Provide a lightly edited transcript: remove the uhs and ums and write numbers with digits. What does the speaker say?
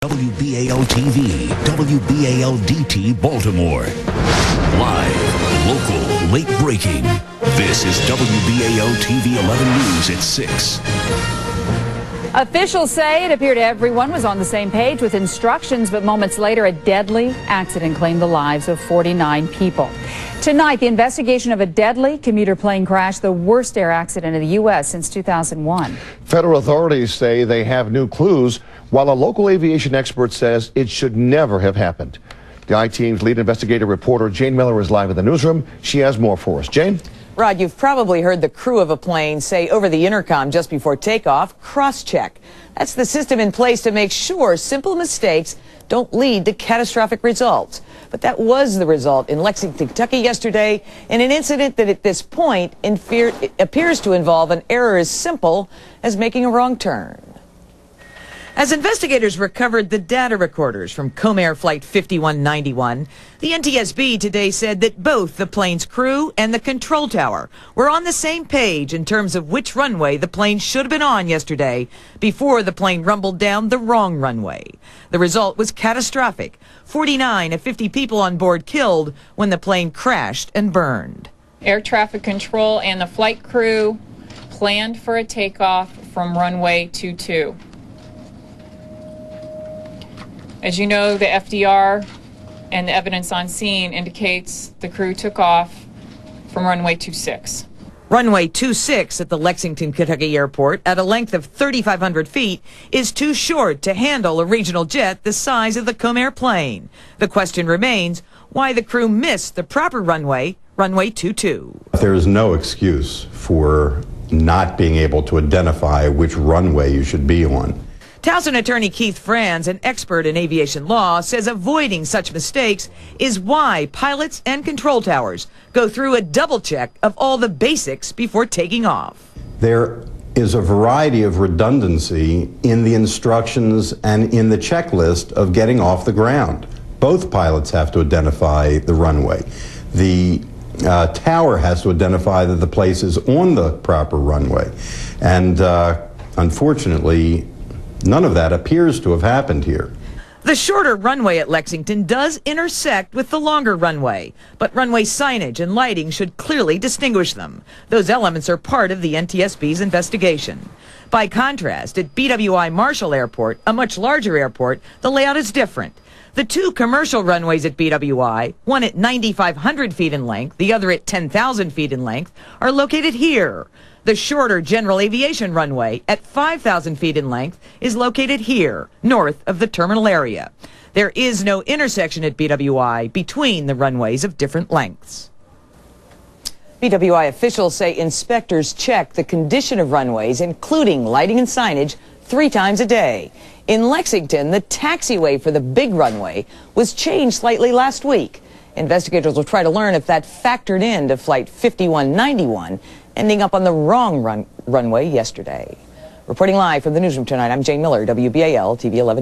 WBAL-TV, WBAL-DT Baltimore. Live, local, late breaking. This is WBAL-TV 11 News at 6. Officials say it appeared everyone was on the same page with instructions, but moments later, a deadly accident claimed the lives of 49 people. Tonight, the investigation of a deadly commuter plane crash, the worst air accident in the U.S. since 2001. Federal authorities say they have new clues, while a local aviation expert says it should never have happened. The I-Team's lead investigative reporter Jane Miller is live in the newsroom. She has more for us. Jane? Rod, you've probably heard the crew of a plane say over the intercom just before takeoff, cross-check. That's the system in place to make sure simple mistakes don't lead to catastrophic results. But that was the result in Lexington, Kentucky yesterday, in an incident that at this point appears to involve an error as simple as making a wrong turn. As investigators recovered the data recorders from Comair Flight 5191, the NTSB today said that both the plane's crew and the control tower were on the same page in terms of which runway the plane should have been on yesterday before the plane rumbled down the wrong runway. The result was catastrophic. 49 of 50 people on board killed when the plane crashed and burned. Air traffic control and the flight crew planned for a takeoff from runway 22. As you know, the FDR and the evidence on scene indicates the crew took off from runway 26. Runway 26 at the Lexington, Kentucky airport at a length of 3,500 feet is too short to handle a regional jet the size of the Comair plane. The question remains why the crew missed the proper runway, runway 22. There is no excuse for not being able to identify which runway you should be on. Towson attorney Keith Franz, an expert in aviation law, says avoiding such mistakes is why pilots and control towers go through a double check of all the basics before taking off. There is a variety of redundancy in the instructions and in the checklist of getting off the ground. Both pilots have to identify the runway. The tower has to identify that the place is on the proper runway. And unfortunately, none of that appears to have happened here. The shorter runway at Lexington does intersect with the longer runway, but runway signage and lighting should clearly distinguish them. Those elements are part of the NTSB's investigation. By contrast, at BWI Marshall Airport, a much larger airport, the layout is different. The two commercial runways at BWI, one at 9,500 feet in length, the other at 10,000 feet in length, are located here. The shorter general aviation runway at 5,000 feet in length is located here, north of the terminal area. There is no intersection at BWI between the runways of different lengths. BWI officials say inspectors check the condition of runways, including lighting and signage, 3 times a day. In Lexington, the taxiway for the big runway was changed slightly last week. Investigators will try to learn if that factored into Flight 5191, ending up on the wrong runway yesterday. Reporting live from the newsroom tonight, I'm Jane Miller, WBAL TV 11 News.